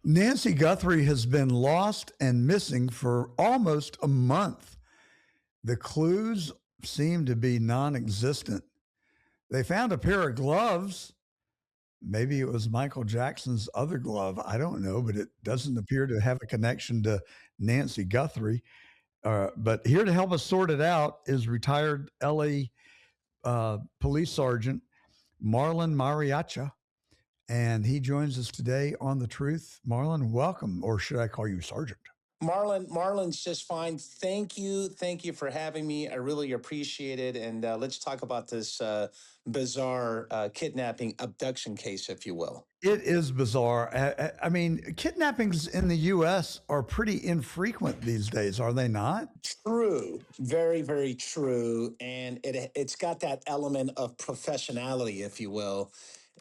Nancy Guthrie has been lost and missing for almost a month. The clues seem to be non existent. They found a pair of gloves. Maybe it was Michael Jackson's other glove. I don't know, but it doesn't appear to have a connection to Nancy Guthrie. But here to help us sort it out is retired LA Police Sergeant Marlon Marrache. And he joins us today on The Truth. Marlon, welcome, or should I call you Sergeant? Marlon's just fine. Thank you for having me. I really appreciate it. And let's talk about this bizarre kidnapping abduction case, if you will. It is bizarre. I mean, kidnappings in the U.S. are pretty infrequent these days, are they not? True, very true. And it's got that element of professionality, if you will.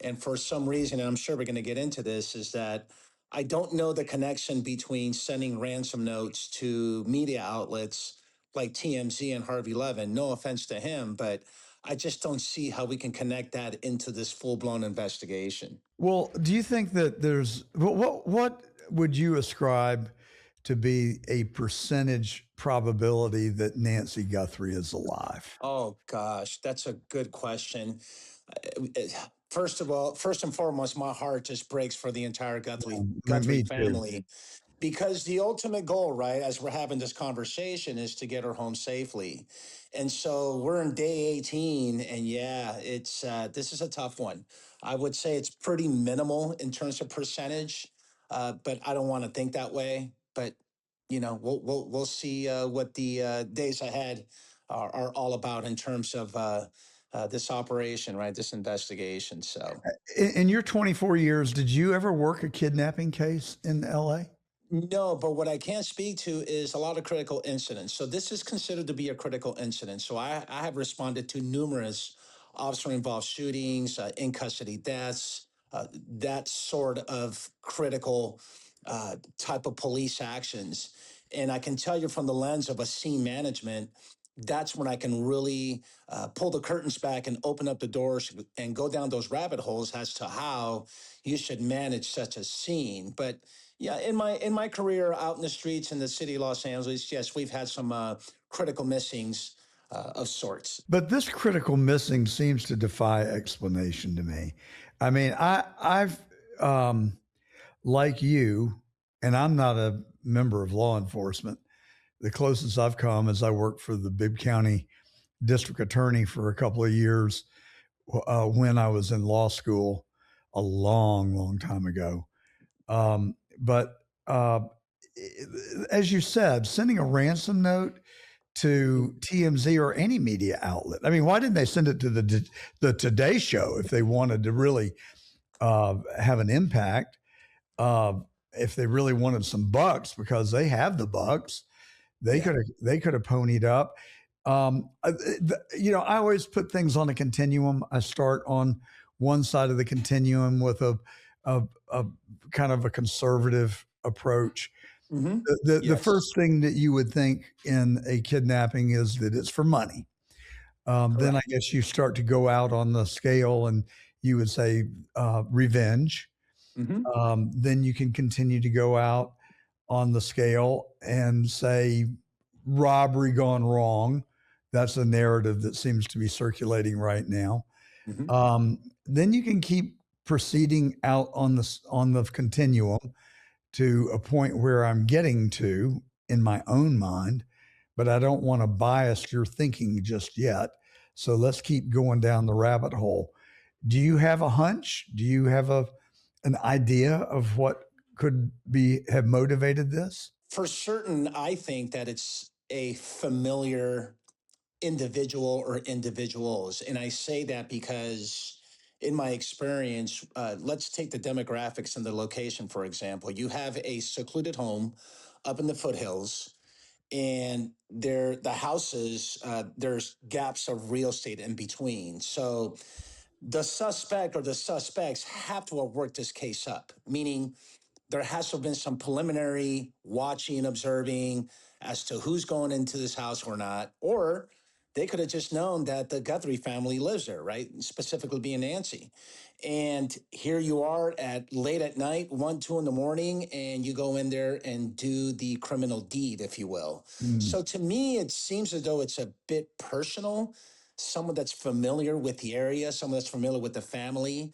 And for some reason, and I'm sure we're going to get into this, is that I don't know the connection between sending ransom notes to media outlets like TMZ and Harvey Levin. No offense to him, but I just don't see how we can connect that into this full-blown investigation. Well, do you think that there's what would you ascribe to be a percentage probability that Nancy Guthrie is alive? Oh gosh, that's a good question. First of all, first and foremost, my heart just breaks for the entire Guthrie Me too. family, because the ultimate goal, right, as we're having this conversation, is to get her home safely. And so we're in day 18, and yeah, it's this is a tough one. I would say it's pretty minimal in terms of percentage, but I don't want to think that way. But we'll see what the days ahead are all about in terms of this operation, right? This investigation. So. In your 24 years, did you ever work a kidnapping case in LA? No, but what I can speak to is a lot of critical incidents. So this is considered to be a critical incident. So I have responded to numerous officer-involved shootings, in custody deaths, that sort of critical type of police actions. And I can tell you from the lens of a scene management, that's when I can really pull the curtains back and open up the doors and go down those rabbit holes as to how you should manage such a scene. But yeah, in my career out in the streets in the city of Los Angeles, yes, we've had some critical missings of sorts. But this critical missing seems to defy explanation to me. I mean, I've like you, and I'm not a member of law enforcement. The closest I've come is I worked for the Bibb County District Attorney for a couple of years when I was in law school a long time ago. But as you said, sending a ransom note to TMZ or any media outlet. I mean, why didn't they send it to the Today Show if they wanted to really have an impact? If they really wanted some bucks, because they have the bucks, they could have ponied up. I always put things on a continuum. I start on one side of the continuum with a kind of a conservative approach. Mm-hmm. The first thing that you would think in a kidnapping is that it's for money. Then I guess you start to go out on the scale and you would say revenge. Mm-hmm. Then you can continue to go out on the scale and say robbery gone wrong. That's a narrative that seems to be circulating right now. Mm-hmm. Then you can keep proceeding out on the continuum to a point where I'm getting to in my own mind, but I don't want to bias your thinking just yet. So let's keep going down the rabbit hole. Do you have a hunch? Do you have an idea of what could have motivated this? For certain, I think that it's a familiar individual or individuals. And I say that because in my experience, let's take the demographics and the location, for example. You have a secluded home up in the foothills, and the houses, there's gaps of real estate in between. So the suspect or the suspects have to have worked this case up, meaning there has to have been some preliminary watching, observing as to who's going into this house or not, or They could have just known that the Guthrie family lives there, right? Specifically being Nancy. And here you are at late at night, 1, 2 in the morning, and you go in there and do the criminal deed, if you will. Mm. So to me, it seems as though it's a bit personal. Someone that's familiar with the area, someone that's familiar with the family.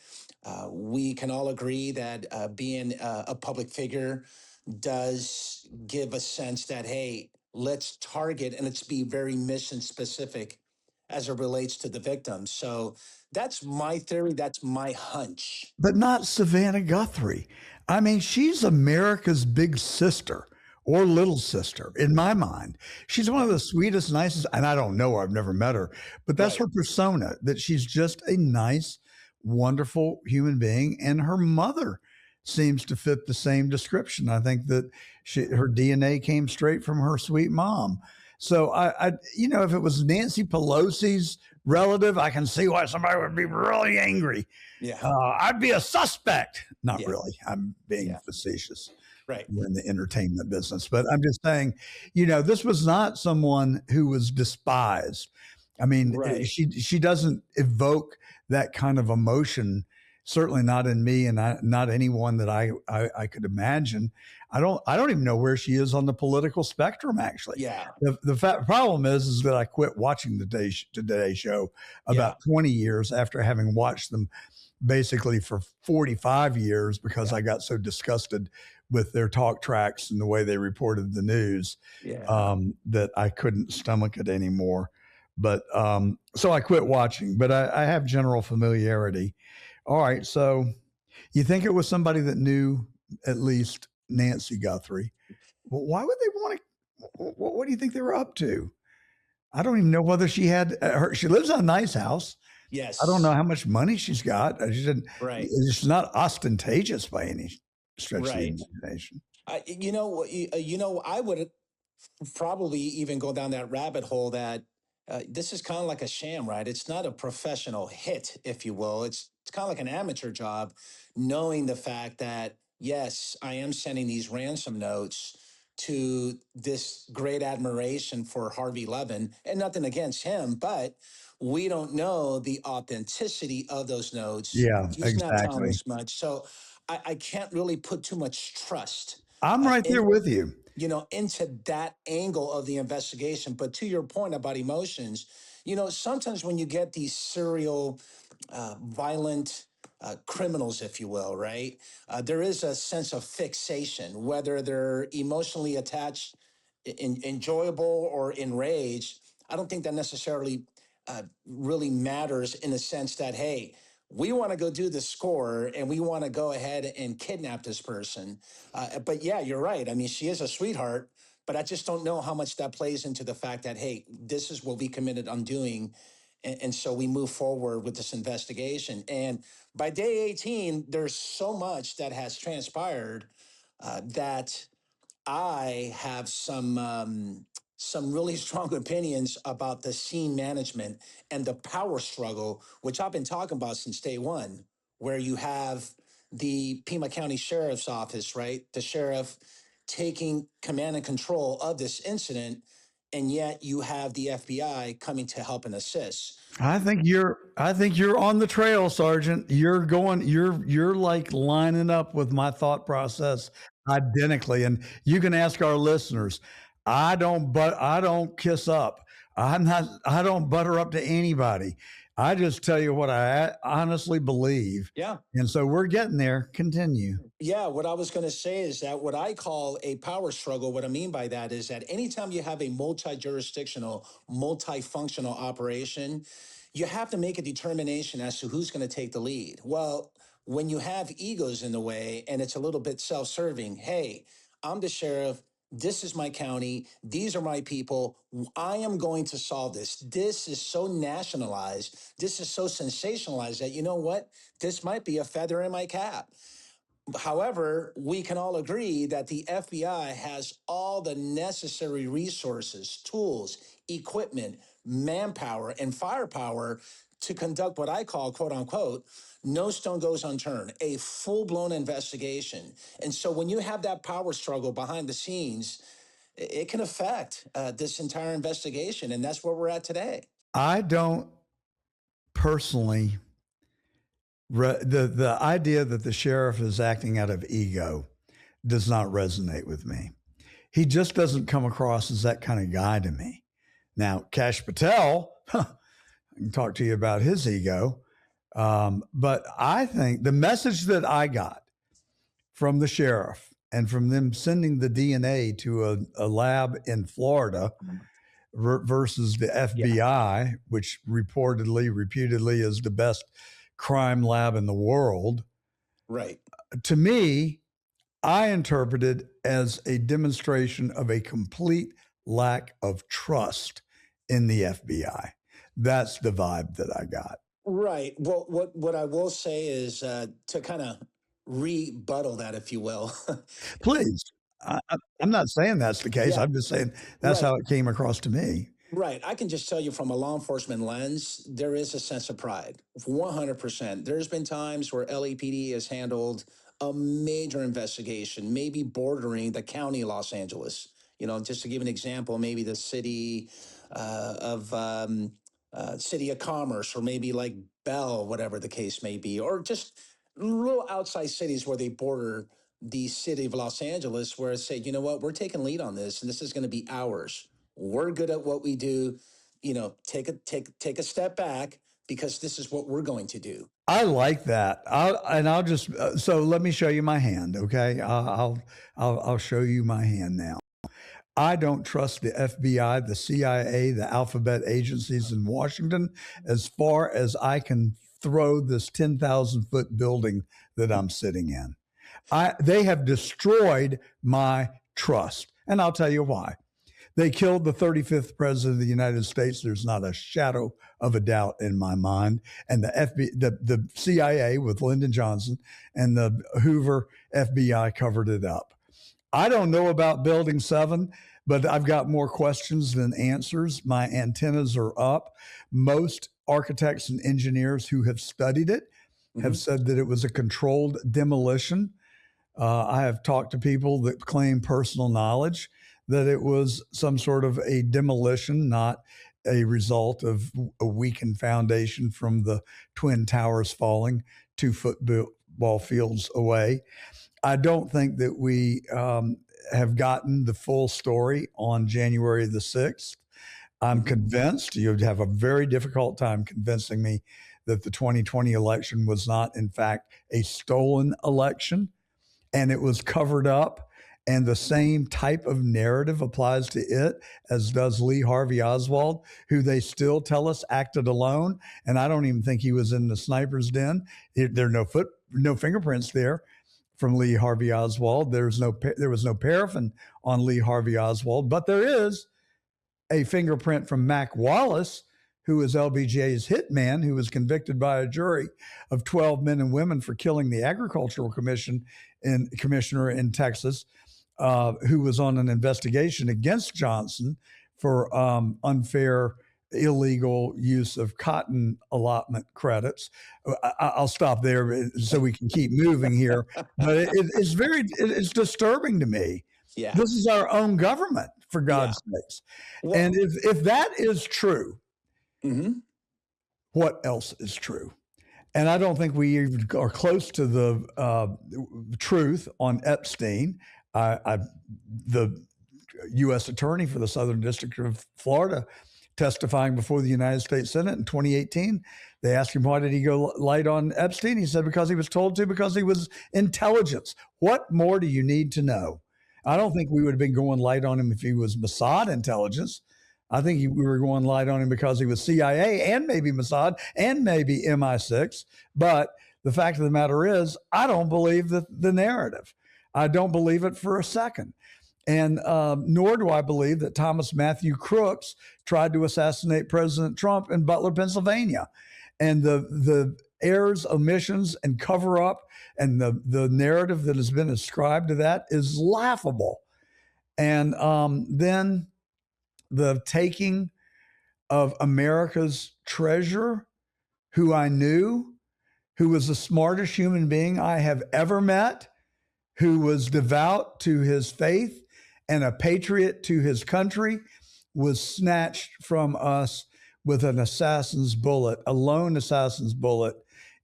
We can all agree that being a public figure does give a sense that, hey, let's target and let's be very mission specific as it relates to the victims. So that's my theory. That's my hunch. But not Savannah Guthrie. I mean, she's America's big sister or little sister in my mind. She's one of the sweetest, nicest, and I don't know her, I've never met her, but that's Right. her persona, that she's just a nice, wonderful human being. And her mother seems to fit the same description. I think that her DNA came straight from her sweet mom. So if it was Nancy Pelosi's relative, I can see why somebody would be really angry. Yeah. I'd be a suspect. Not Yeah. really. I'm being Yeah. facetious. Right. We're in the entertainment business, but I'm just saying, this was not someone who was despised. I mean, Right. she doesn't evoke that kind of emotion. Certainly not in me, and not anyone that I could imagine. I don't even know where she is on the political spectrum. Actually, Yeah. The problem is that I quit watching the Today Show about 20 years after having watched them basically for 45 years because I got so disgusted with their talk tracks and the way they reported the news that I couldn't stomach it anymore. But so I quit watching, but I have general familiarity. All right. So you think it was somebody that knew at least Nancy Guthrie? Well, why would they want to? What do you think they were up to? I don't even know whether she had she lives in a nice house. Yes. I don't know how much money she's got. She didn't. Right. She's not ostentatious by any stretch of the Right. imagination. I would probably even go down that rabbit hole that this is kind of like a sham, right? It's not a professional hit, if you will. It's kind of like an amateur job, knowing the fact that, yes, I am sending these ransom notes to this great admiration for Harvey Levin, and nothing against him, but we don't know the authenticity of those notes. Yeah, He's not telling exactly. us much. So I can't really put too much trust I'm right there in with you. into that angle of the investigation. But to your point about emotions, sometimes when you get these serial violent criminals, if you will, right, there is a sense of fixation, whether they're emotionally attached, enjoyable, or enraged. I don't think that necessarily really matters in the sense that, hey, we want to go do the score and we want to go ahead and kidnap this person. But yeah, you're right. I mean, she is a sweetheart, but I just don't know how much that plays into the fact that, hey, this is what we committed on doing. And so we move forward with this investigation. And by day 18, there's so much that has transpired that I have some really strong opinions about the scene management and the power struggle, which I've been talking about since day one, where you have the Pima County Sheriff's Office, right? The sheriff taking command and control of this incident, and yet you have the FBI coming to help and assist. I think you're on the trail, Sergeant. You're like lining up with my thought process identically. And you can ask our listeners. I don't kiss up. I don't butter up to anybody. I just tell you what I honestly believe. Yeah. And so we're getting there. Continue. Yeah, what I was going to say is that what I call a power struggle, what I mean by that is that anytime you have a multi-jurisdictional, multifunctional operation, you have to make a determination as to who's going to take the lead. Well, when you have egos in the way and it's a little bit self-serving, hey, I'm the sheriff. This is my county. These are my people. I am going to solve this. This is so nationalized. This is so sensationalized that, you know what? This might be a feather in my cap. However, we can all agree that the FBI has all the necessary resources, tools, equipment, manpower, and firepower to conduct what I call, quote unquote, no stone goes unturned, a full blown investigation. And so when you have that power struggle behind the scenes, it can affect this entire investigation. And that's where we're at today. I don't personally, the idea that the sheriff is acting out of ego does not resonate with me. He just doesn't come across as that kind of guy to me. Now, Kash Patel, I can talk to you about his ego. But I think the message that I got from the sheriff and from them sending the DNA to a lab in Florida versus the FBI, which reputedly is the best crime lab in the world. Right. To me, I interpret it as a demonstration of a complete lack of trust in the FBI. That's the vibe that I got. Right. Well, what I will say is to kind of rebuttal that, if you will. Please. I'm not saying that's the case. Yeah. I'm just saying that's Right. how it came across to me. Right. I can just tell you from a law enforcement lens, there is a sense of pride. 100%. There's been times where LAPD has handled a major investigation, maybe bordering the county of Los Angeles. You know, just to give an example, maybe the city City of Commerce, or maybe like Bell, whatever the case may be, or just little outside cities where they border the city of Los Angeles, where it say, you know what, we're taking lead on this, and this is going to be ours. We're good at what we do. You know, take a step back, because this is what we're going to do. I like that. I'll just so let me show you my hand, okay? I'll show you my hand now. I don't trust the FBI, the CIA, the alphabet agencies in Washington as far as I can throw this 10,000-foot building that I'm sitting in. They have destroyed my trust, and I'll tell you why. They killed the 35th president of the United States. There's not a shadow of a doubt in my mind. And the CIA with Lyndon Johnson and the Hoover FBI covered it up. I don't know about Building 7, but I've got more questions than answers. My antennas are up. Most architects and engineers who have studied it have said that it was a controlled demolition. I have talked to people that claim personal knowledge that it was some sort of a demolition, not a result of a weakened foundation from the Twin Towers falling 2 football fields away. I don't think that we have gotten the full story on January the 6th. I'm convinced you'd have a very difficult time convincing me that the 2020 election was not, in fact, a stolen election and it was covered up. And the same type of narrative applies to it as does Lee Harvey Oswald, who they still tell us acted alone. And I don't even think he was in the sniper's den. There are no fingerprints there from Lee Harvey Oswald. There was no paraffin on Lee Harvey Oswald, but there is a fingerprint from Mac Wallace, who is LBJ's hitman, who was convicted by a jury of 12 men and women for killing the agricultural commissioner in Texas, who was on an investigation against Johnson for unfair, illegal use of cotton allotment credits. I'll stop there so we can keep moving here. But it's disturbing to me. Yeah. This is our own government, for God's sakes. Well, and if that is true, what else is true? And I don't think we even are close to the truth on Epstein. The U.S. attorney for the Southern District of Florida, testifying before the United States Senate in 2018, they asked him, why did he go light on Epstein? He said, because he was told to, because he was intelligence. What more do you need to know? I don't think we would have been going light on him if he was Mossad intelligence. I think we were going light on him because he was CIA and maybe Mossad and maybe MI6. But the fact of the matter is, I don't believe the narrative. I don't believe it for a second. And nor do I believe that Thomas Matthew Crooks tried to assassinate President Trump in Butler, Pennsylvania. And the errors, omissions, and cover up and the narrative that has been ascribed to that is laughable. And then the taking of America's treasure, who I knew, who was the smartest human being I have ever met, who was devout to his faith and a patriot to his country, was snatched from us with an assassin's bullet, a lone assassin's bullet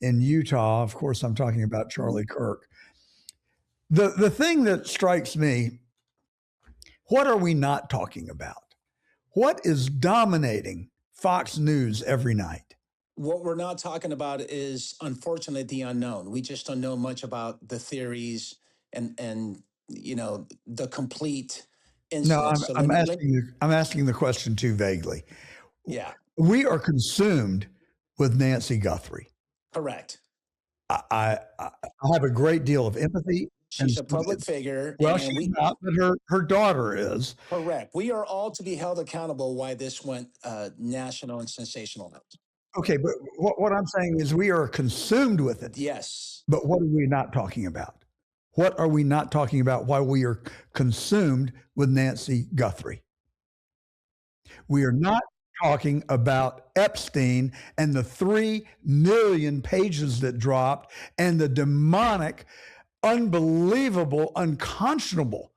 in Utah. Of course, I'm talking about Charlie Kirk. The thing that strikes me, what are we not talking about? What is dominating Fox News every night? What we're not talking about is, unfortunately, the unknown. We just don't know much about the theories and the complete No, incident. So I'm asking the question too vaguely. yeah, We are consumed with Nancy Guthrie. correct. I have a great deal of empathy and She's a public figure, well, and she's we not, but her daughter is. correct. We are all to be held accountable why this went national and sensational. Okay, but what I'm saying is we are consumed with it. Yes. But what are we not talking about? What are we not talking about while we are consumed with Nancy Guthrie? We are not talking about Epstein and the 3 million pages that dropped and the demonic, unbelievable, unconscionable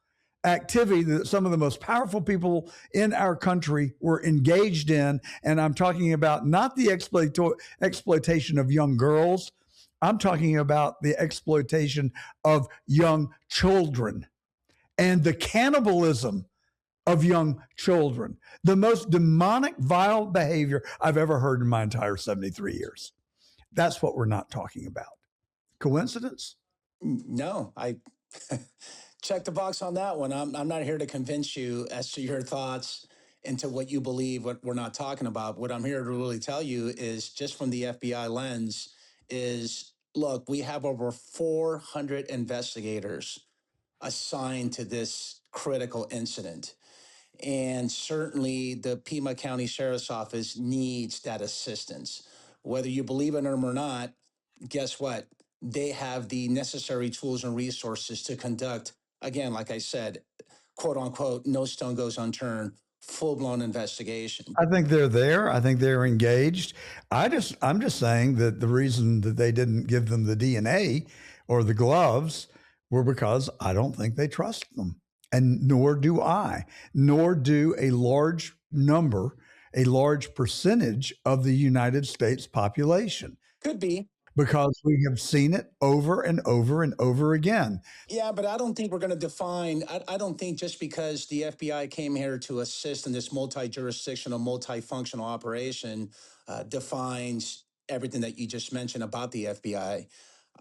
activity that some of the most powerful people in our country were engaged in. And I'm talking about not the exploitation of young girls. I'm talking about the exploitation of young children and the cannibalism of young children. The most demonic, vile behavior I've ever heard in my entire 73 years. That's what we're not talking about. Coincidence? No, I check the box on that one. I'm not here to convince you as to your thoughts into what you believe, what we're not talking about. What I'm here to really tell you is, just from the FBI lens, is look, we have over 400 investigators assigned to this critical incident. And certainly the Pima County Sheriff's Office needs that assistance. Whether you believe in them or not, guess what? They have the necessary tools and resources to conduct, again, like I said, quote unquote, no stone goes unturned, full blown investigation. I think they're there. I think they're engaged. I'm just saying that the reason that they didn't give them the DNA or the gloves were because I don't think they trust them. And nor do I, nor do a large number, a large percentage of the United States population. Could be. Because we have seen it over and over and over again. Yeah, but I don't think we're going to define. I don't think just because the FBI came here to assist in this multi-jurisdictional, multifunctional operation defines everything that you just mentioned about the FBI.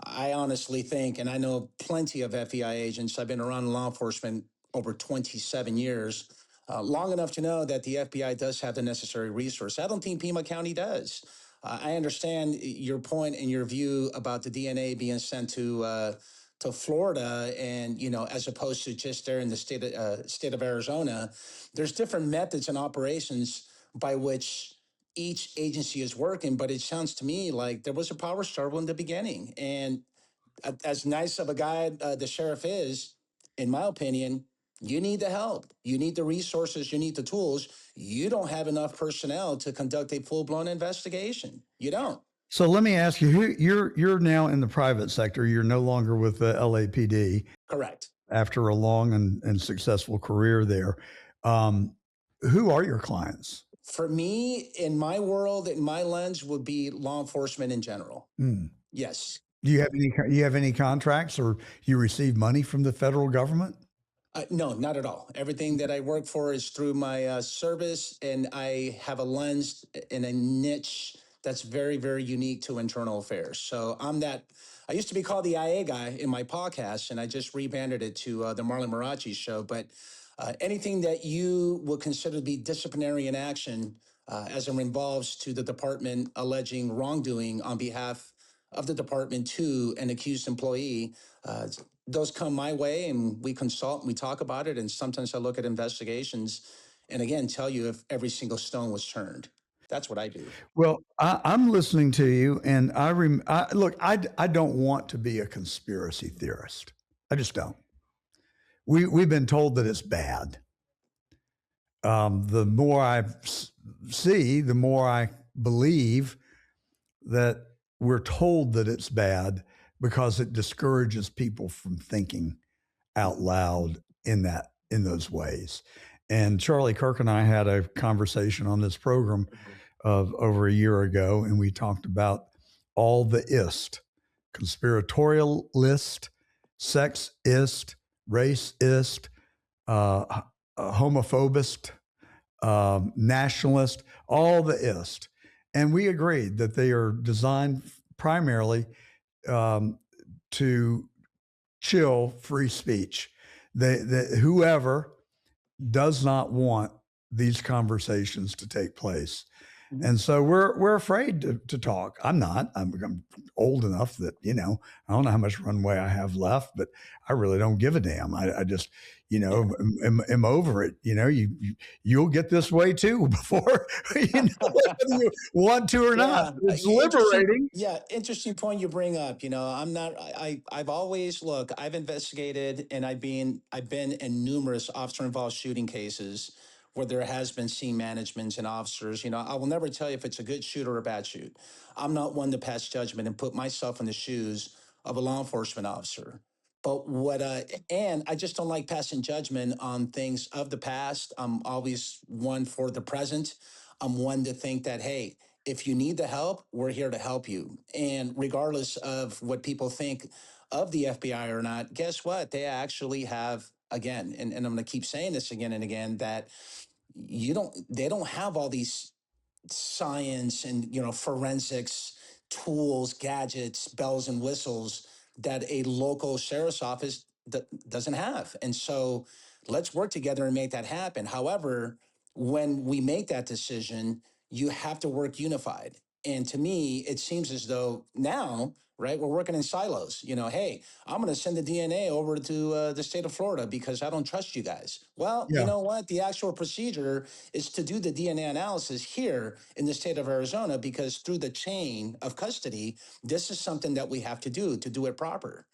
I honestly think, and I know plenty of FBI agents, I've been around law enforcement over 27 years, long enough to know that the FBI does have the necessary resource. I don't think Pima County does. I understand your point and your view about the DNA being sent to Florida, and as opposed to just there in the state of Arizona. There's different methods and operations by which each agency is working, but it sounds to me like there was a power struggle in the beginning. And as nice of a guy the sheriff is, in my opinion, you need the help. You need the resources. You need the tools. You don't have enough personnel to conduct a full-blown investigation. You don't. So let me ask you, you're now in the private sector. You're no longer with the LAPD. Correct. After a long and successful career there. Who are your clients? For me, in my world, in my lens, would be law enforcement in general. Yes. Do you have any contracts, or you receive money from the federal government? No, not at all. Everything that I work for is through my service, and I have a lens in a niche that's very, very unique to internal affairs. So I used to be called the IA guy in my podcast, and I just rebranded it to the Marlon Marrache show. But anything that you would consider to be disciplinary in action as it involves to the department alleging wrongdoing on behalf of the department to an accused employee, those come my way, and we consult and we talk about it. And sometimes I look at investigations and, again, tell you if every single stone was turned. That's what I do. Well, I'm listening to you, and look, I don't want to be a conspiracy theorist. I just don't. We've been told that it's bad. The more I see, the more I believe that we're told that it's bad because it discourages people from thinking out loud in that in those ways. And Charlie Kirk and I had a conversation on this program of over a year ago, and we talked about all the ist, conspiratorialist, sexist, racist, homophobist, nationalist, all the ist. And we agreed that they are designed primarily to chill free speech. Whoever does not want these conversations to take place. And so we're afraid to talk. I'm not. I'm old enough that, I don't know how much runway I have left, but I really don't give a damn. I just, am over it. You'll get this way too before, whether you want to or not. It's liberating. Interesting point you bring up. I'm not. I've always look. I've investigated and I've been in numerous officer-involved shooting cases where there has been scene management and officers. I will never tell you if it's a good shoot or a bad shoot. I'm not one to pass judgment and put myself in the shoes of a law enforcement officer. But and I just don't like passing judgment on things of the past. I'm always one for the present. I'm one to think that, hey, if you need the help, we're here to help you. And regardless of what people think of the FBI or not, guess what? They actually have, again, and I'm going to keep saying this again and again, that they don't have all these science and forensics tools, gadgets, bells and whistles that a local sheriff's office doesn't have. And so let's work together and make that happen. However, when we make that decision, you have to work unified. And to me, it seems as though now, right, we're working in silos. Hey, I'm going to send the DNA over to the state of Florida because I don't trust you guys. Well, you Yeah. know what? The actual procedure is to do the DNA analysis here in the state of Arizona, because through the chain of custody, this is something that we have to do it proper.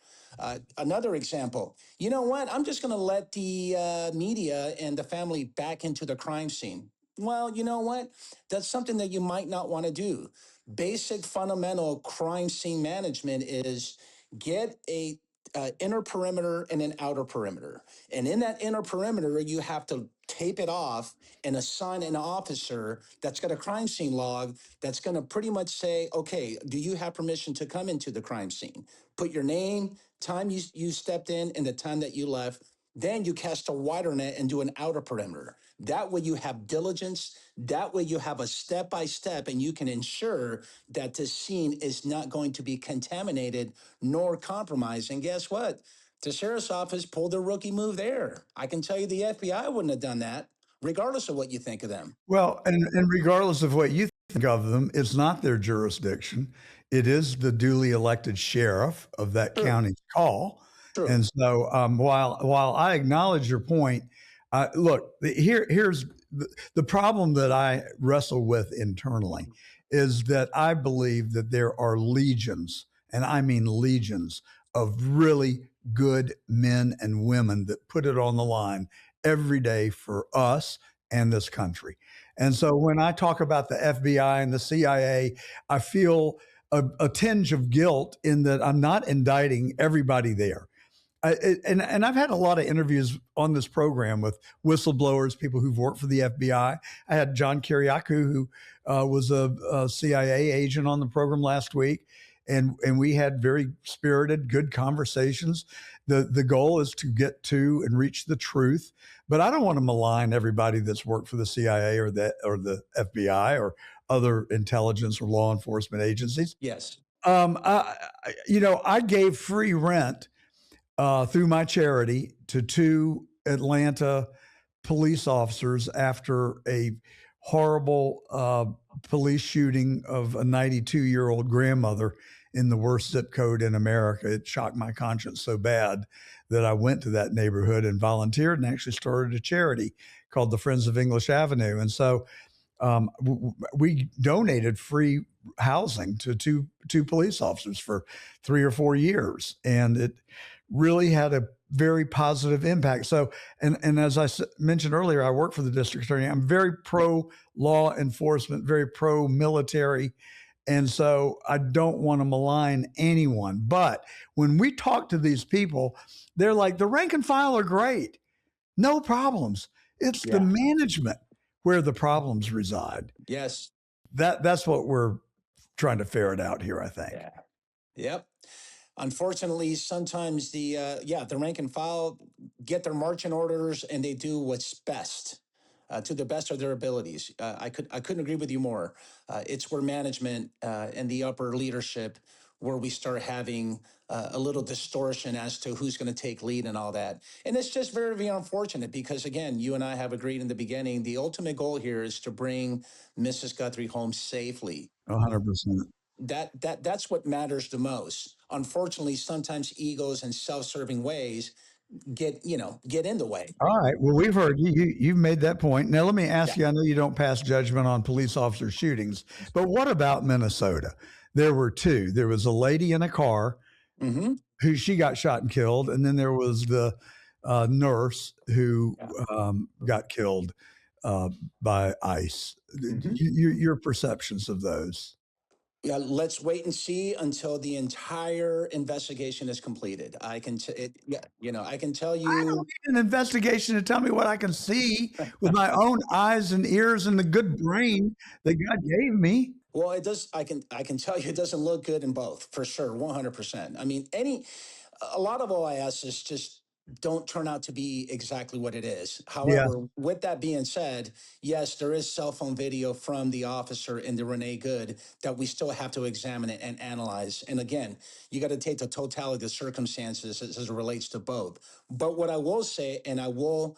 Another example, you know what? I'm just going to let the media and the family back into the crime scene. Well, you know what? That's something that you might not want to do. Basic fundamental crime scene management is get a inner perimeter and an outer perimeter. And in that inner perimeter, you have to tape it off and assign an officer that's got a crime scene log that's going to pretty much say, okay, do you have permission to come into the crime scene? Put your name, time you stepped in, and the time that you left. Then you cast a wider net and do an outer perimeter. That way you have diligence. That way you have a step-by-step, and you can ensure that the scene is not going to be contaminated nor compromised. And guess what? The sheriff's office pulled a rookie move there. I can tell you the FBI wouldn't have done that, regardless of what you think of them. Well, and regardless of what you think of them, it's not their jurisdiction. It is the duly elected sheriff of that county's call. True. And so, while I acknowledge your point, look, here's the problem that I wrestle with internally is that I believe that there are legions, and I mean legions, of really good men and women that put it on the line every day for us and this country. And so when I talk about the FBI and the CIA, I feel a tinge of guilt in that I'm not indicting everybody there. And I've had a lot of interviews on this program with whistleblowers, people who've worked for the FBI. I had John Kiriakou, who was a CIA agent, on the program last week, and we had very spirited, good conversations. The goal is to get to and reach the truth, but I don't want to malign everybody that's worked for the CIA or the FBI or other intelligence or law enforcement agencies. Yes. I gave free rent through my charity to 2 Atlanta police officers after a horrible police shooting of a 92-year-old grandmother in the worst zip code in America. It shocked my conscience so bad that I went to that neighborhood and volunteered and actually started a charity called the Friends of English Avenue. And so we donated free housing to two police officers for 3 or 4 years. And it really had a very positive impact. So, and as I mentioned earlier, I work for the district attorney. I'm very pro law enforcement, very pro military. And so I don't want to malign anyone. But when we talk to these people, they're like, the rank and file are great. no problems. It's the Yeah. management where the problems reside. Yes. That's what we're trying to ferret out here, I think. Yeah. Yep. Unfortunately, sometimes the rank and file get their marching orders and they do what's best to the best of their abilities. I couldn't agree with you more. It's where management and the upper leadership where we start having a little distortion as to who's going to take lead and all that. And it's just very, very unfortunate because, again, you and I have agreed in the beginning, the ultimate goal here is to bring Mrs. Guthrie home safely. 100%. That's what matters the most. Unfortunately, sometimes egos and self-serving ways get in the way. All right. Well, we've heard you've made that point. Now, let me ask Yeah. you, I know you don't pass judgment on police officer shootings, but what about Minnesota? There were two. There was a lady in a car Mm-hmm. who she got shot and killed, and then there was the nurse who got killed by ICE. Mm-hmm. Your perceptions of those? Yeah, let's wait and see until the entire investigation is completed. I can I can tell I don't you. need an investigation to tell me what I can see with my own eyes and ears and the good brain that God gave me. Well, it does. I can tell you, it doesn't look good in both for sure, 100%. I mean, a lot of OISs just don't turn out to be exactly what it is. Yeah. However, with that being said, yes, there is cell phone video from the officer in the Renee Good that we still have to examine it and analyze. And again, you got to take the totality of the circumstances as it relates to both. But what I will say, and I will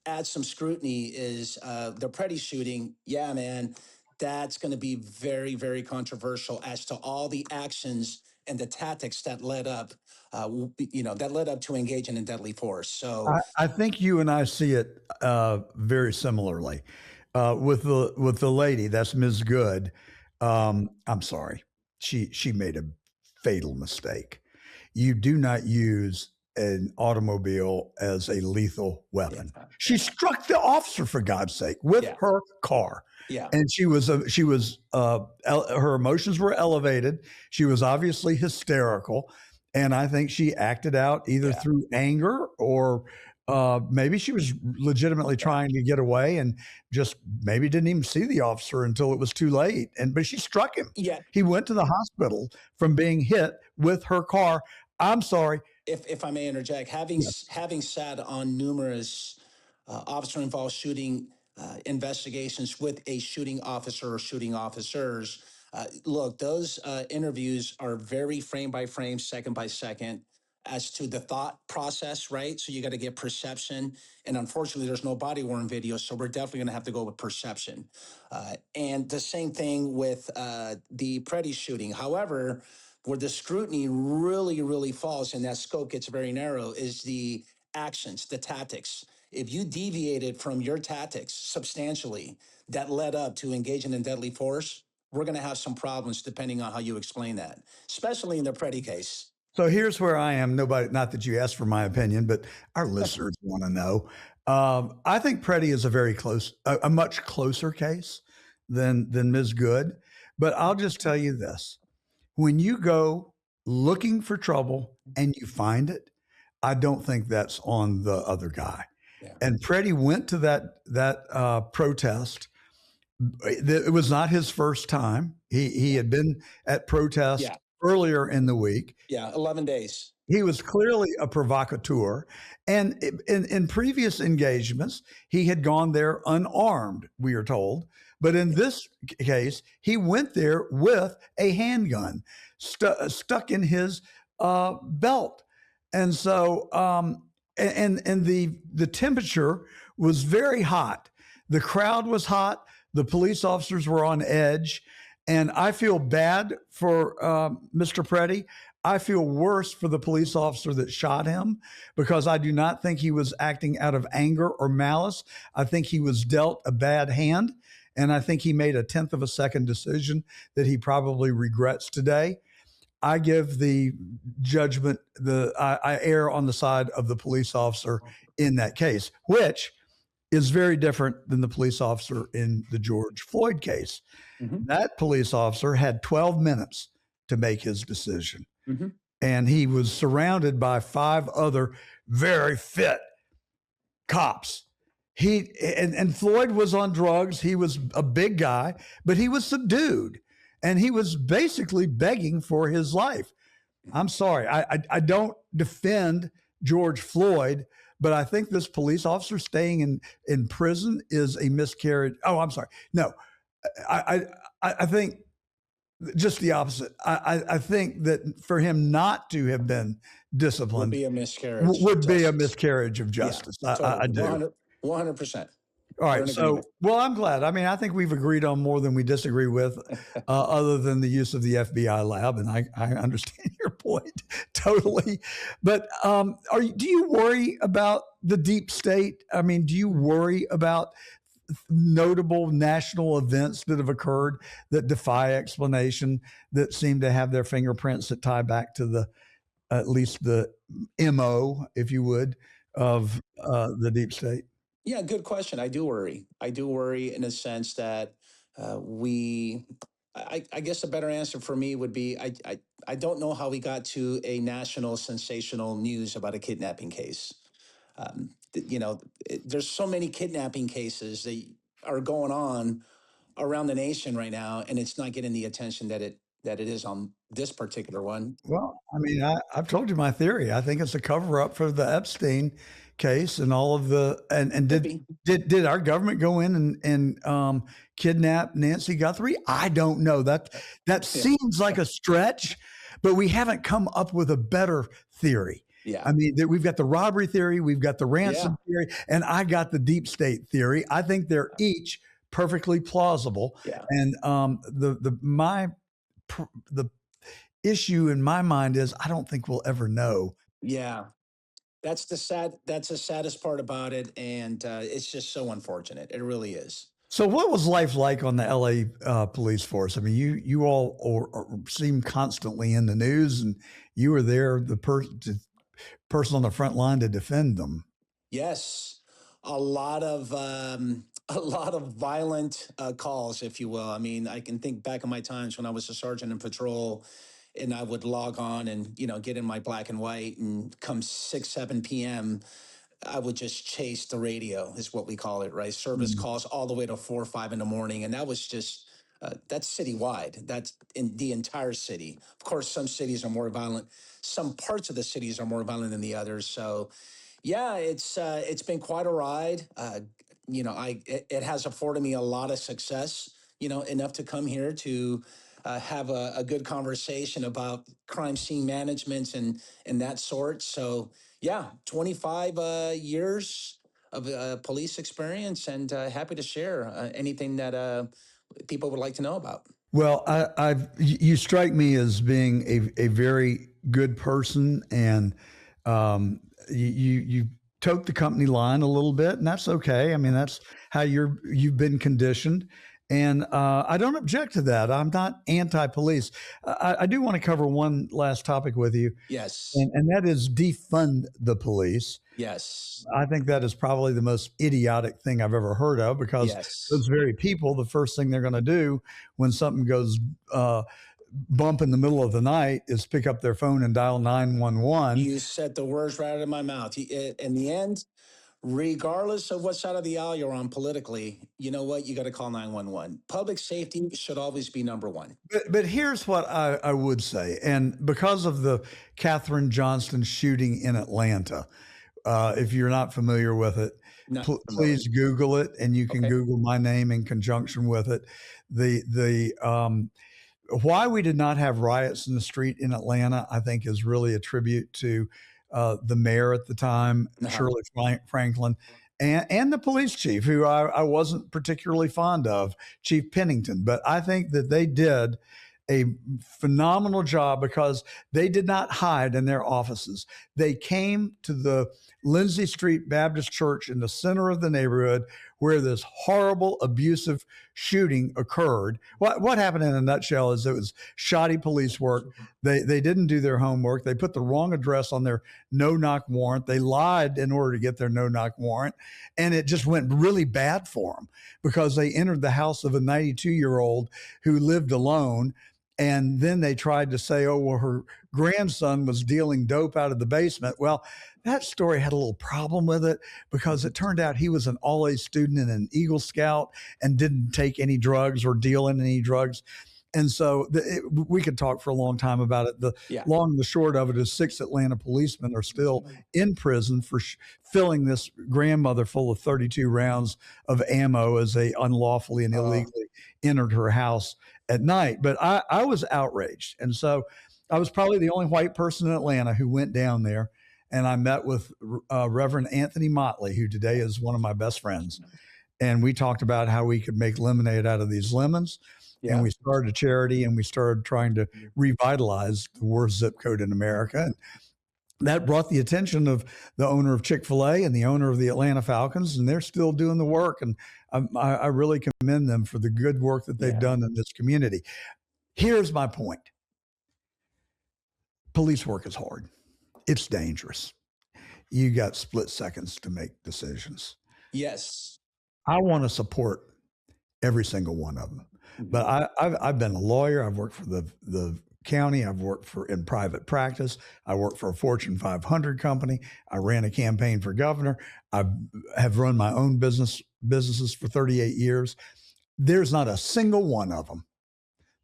add some scrutiny, is the Preddy shooting. Yeah, man, that's going to be very, very controversial as to all the actions and the tactics that led up to engaging in deadly force. So I think you and I see it very similarly. With the lady, that's Ms. Good. I'm sorry, she made a fatal mistake. You do not use an automobile as a lethal weapon. yeah, She struck the officer, for God's sake, with yeah, her car. yeah, And her emotions were elevated. She was obviously hysterical, and I think she acted out either yeah, through anger or maybe she was legitimately trying to get away and just maybe didn't even see the officer until it was too late. But she struck him. yeah. He went to the hospital from being hit with her car. I'm sorry. If I may interject, Yes. having sat on numerous officer involved shooting investigations with a shooting officer or shooting officers, look, those interviews are very frame by frame, second by second, as to the thought process, right? So you got to get perception. And unfortunately, there's no body worn video. So we're definitely going to have to go with perception. And the same thing with the Preddy shooting. However, where the scrutiny really, really falls and that scope gets very narrow is the actions, the tactics. If you deviated from your tactics substantially that led up to engaging in deadly force, we're going to have some problems depending on how you explain that, especially in the Preddy case. So here's where I am. Nobody, not that you asked for my opinion, but our listeners want to know. I think Preddy is a much closer case than Ms. Good. But I'll just tell you this: when you go looking for trouble and you find it, I don't think that's on the other guy. Yeah. And Preddy went to that protest. It was not his first time. He had been at protest Yeah. earlier in the week. Yeah, 11 days. He was clearly a provocateur. And in previous engagements, he had gone there unarmed, we are told. But in this case, he went there with a handgun stuck in his belt. And so, and the temperature was very hot. The crowd was hot. The police officers were on edge. And I feel bad for Mr. Preddy. I feel worse for the police officer that shot him because I do not think he was acting out of anger or malice. I think he was dealt a bad hand, and I think he made a tenth of a second decision that he probably regrets today. I give the judgment, I err on the side of the police officer in that case, which is very different than the police officer in the George Floyd case. Mm-hmm. That police officer had 12 minutes to make his decision. Mm-hmm. And he was surrounded by 5 other very fit cops. And Floyd was on drugs. He was a big guy, but he was subdued, and he was basically begging for his life. I'm sorry, I don't defend George Floyd, but I think this police officer staying in prison is a miscarriage. Oh, I'm sorry. No, I think just the opposite. I think that for him not to have been Would disciplined be a miscarriage of would be a justice. miscarriage of Yeah, justice. totally. I do. 100%. All We're right. in So, agreement. well, I'm glad. I mean, I think we've agreed on more than we disagree with, other than the use of the FBI lab. And I understand your point totally. But do you worry about the deep state? I mean, do you worry about notable national events that have occurred that defy explanation, that seem to have their fingerprints that tie back to at least the MO, if you would, of the deep state? Yeah, good question. I do worry. I do worry in a sense that I guess a better answer for me would be I don't know how we got to a national sensational news about a kidnapping case. There's so many kidnapping cases that are going on around the nation right now, and it's not getting the attention that it is on this particular one. Well, I mean, I've told you my theory. I think it's a cover up for the Epstein case and all of the and Could did be. did our government go in and kidnap Nancy Guthrie? I don't know. That Yeah. seems like a stretch, but we haven't come up with a better theory. Yeah. I mean, we've got the robbery theory, we've got the ransom theory, and I got the deep state theory. I think they're each perfectly plausible. Yeah. And the issue in my mind is I don't think we'll ever know. Yeah. That's the saddest part about it, and it's just so unfortunate. It really is. So, what was life like on the LA police force? I mean, you all seem constantly in the news, and you were there, the person on the front line to defend them. Yes, a lot of a lot of violent calls, if you will. I mean, I can think back in my times when I was a sergeant in patrol, and I would log on and get in my black and white, and come 6 7 p.m. I would just chase the radio, is what we call it, right? Service Mm. calls all the way to 4 or 5 in the morning, and that was just that's citywide. That's in the entire city. Of course, some cities are more violent. Some parts of the cities are more violent than the others. So yeah, it's been quite a ride. It has afforded me a lot of success. Enough to come here to have a good conversation about crime scene management and that sort. So yeah, 25 years of police experience, and happy to share anything that people would like to know about. Well, you strike me as being a very good person, and you tote the company line a little bit, and that's okay. I mean, that's how you've been conditioned, and I don't object to that. I'm not anti-police. I do want to cover one last topic with you, Yes. and that is defund the police. Yes. I think that is probably the most idiotic thing I've ever heard of, because Yes. those very people, the first thing they're going to do when something goes bump in the middle of the night is pick up their phone and dial 911. You said the words right out of my mouth. In the end, regardless of what side of the aisle you're on politically, you know what? You got to call 911. Public safety should always be number one. But here's what I would say. And because of the Katherine Johnston shooting in Atlanta, if you're not familiar with it, Not familiar. please Google it, and you can Okay. Google my name in conjunction with it. Why we did not have riots in the street in Atlanta, I think, is really a tribute to the mayor at the time, Uh-huh. Shirley Franklin, and the police chief, who I wasn't particularly fond of, Chief Pennington. But I think that they did a phenomenal job because they did not hide in their offices. They came to the Lindsay Street Baptist Church in the center of the neighborhood where this horrible, abusive shooting occurred. What happened in a nutshell is it was shoddy police work. They didn't do their homework. They put the wrong address on their no-knock warrant. They lied in order to get their no-knock warrant, and it just went really bad for them because they entered the house of a 92-year-old who lived alone, And then they tried to say, oh, well, her grandson was dealing dope out of the basement. Well, that story had a little problem with it because it turned out he was an all A student and an Eagle Scout and didn't take any drugs or deal in any drugs. And so we could talk for a long time about it. The long and the short of it is 6 Atlanta policemen are still in prison for filling this grandmother full of 32 rounds of ammo as they unlawfully and illegally entered her house at night. But I was outraged. And so I was probably the only white person in Atlanta who went down there. And I met with Reverend Anthony Motley, who today is one of my best friends. And we talked about how we could make lemonade out of these lemons. And we started a charity, and we started trying to revitalize the worst zip code in America. And that brought the attention of the owner of Chick-fil-A and the owner of the Atlanta Falcons, and they're still doing the work. And I really commend them for the good work that they've done in this community. Here's my point. Police work is hard. It's dangerous. You got split seconds to make decisions. Yes. I want to support every single one of them. But I've been a lawyer. I've worked for the county. I've worked in private practice. I worked for a Fortune 500 company. I ran a campaign for governor. I have run my own businesses for 38 years. There's not a single one of them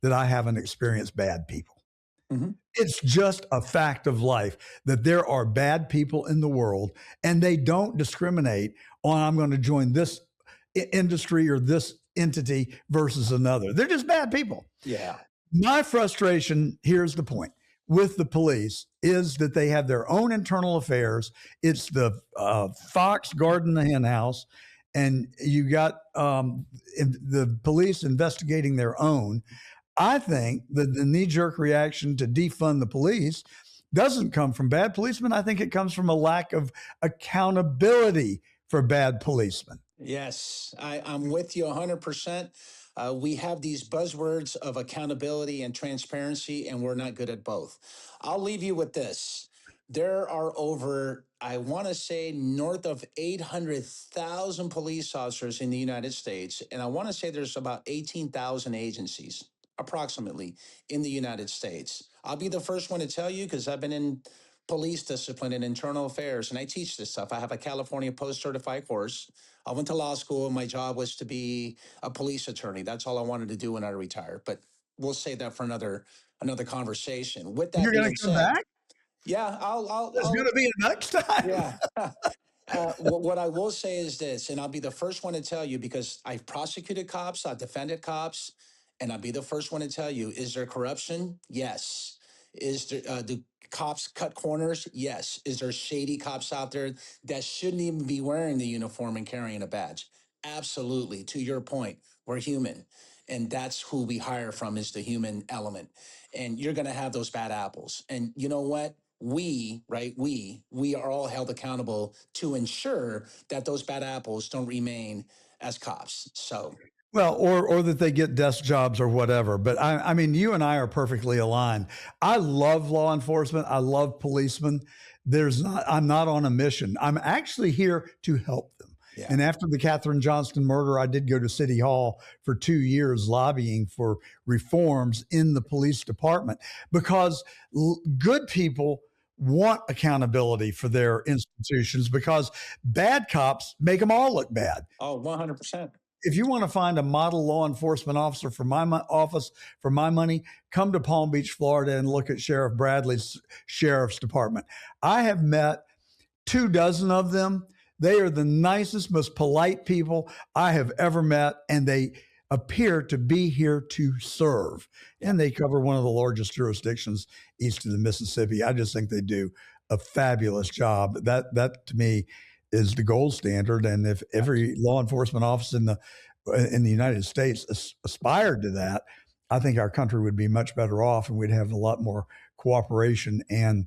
that I haven't experienced bad people. Mm-hmm. It's just a fact of life that there are bad people in the world, and they don't discriminate on I'm going to join this industry or this entity versus another. They're just bad people. Yeah. My frustration, here's the point, with the police is that they have their own internal affairs. It's the fox guarding the hen house, and you got the police investigating their own. I think that the knee-jerk reaction to defund the police doesn't come from bad policemen. I think it comes from a lack of accountability for bad policemen. Yes, I'm with you 100%. We have these buzzwords of accountability and transparency, and we're not good at both. I'll leave you with this. There are over, I want to say, north of 800,000 police officers in the United States. And I want to say there's about 18,000 agencies, approximately, in the United States. I'll be the first one to tell you because I've been in police discipline and internal affairs, and I teach this stuff. I have a California post-certified course. I went to law school, and my job was to be a police attorney. That's all I wanted to do when I retired. But we'll save that for another conversation. With that, you're going to come back? Yeah, There's going to be a next time. Yeah. What I will say is this, and I'll be the first one to tell you because I've prosecuted cops, I've defended cops, and I'll be the first one to tell you: is there corruption? Yes. Is there do cops cut corners? Yes. Is there shady cops out there that shouldn't even be wearing the uniform and carrying a badge? Absolutely. To your point, we're human, and that's who we hire from is the human element. And you're going to have those bad apples. And you know what? We are all held accountable to ensure that those bad apples don't remain as cops. So. Well, or that they get desk jobs or whatever. But I mean, you and I are perfectly aligned. I love law enforcement. I love policemen. I'm not on a mission. I'm actually here to help them. Yeah. And after the Kathryn Johnston murder, I did go to City Hall for 2 years lobbying for reforms in the police department because good people want accountability for their institutions because bad cops make them all look bad. Oh, 100%. If you want to find a model law enforcement officer for my office, for my money, come to Palm Beach, Florida, and look at Sheriff Bradley's sheriff's department. I have met 24 of them. They are the nicest, most polite people I have ever met, and they appear to be here to serve. And they cover one of the largest jurisdictions east of the Mississippi. I just think they do a fabulous job. That to me is the gold standard. And if every law enforcement office in the United States aspired to that, I think our country would be much better off, and we'd have a lot more cooperation and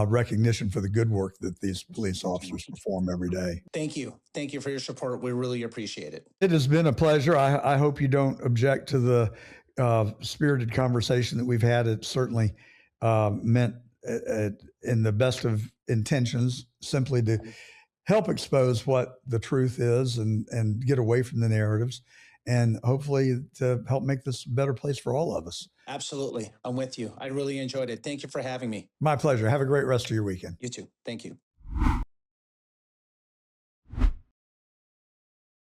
recognition for the good work that these police officers perform every day. Thank you. Thank you for your support. We really appreciate it. It has been a pleasure. I hope you don't object to the spirited conversation that we've had. It certainly meant in the best of intentions simply to help expose what the truth is and get away from the narratives and hopefully to help make this a better place for all of us. Absolutely. I'm with you. I really enjoyed it. Thank you for having me. My pleasure. Have a great rest of your weekend. You too. Thank you.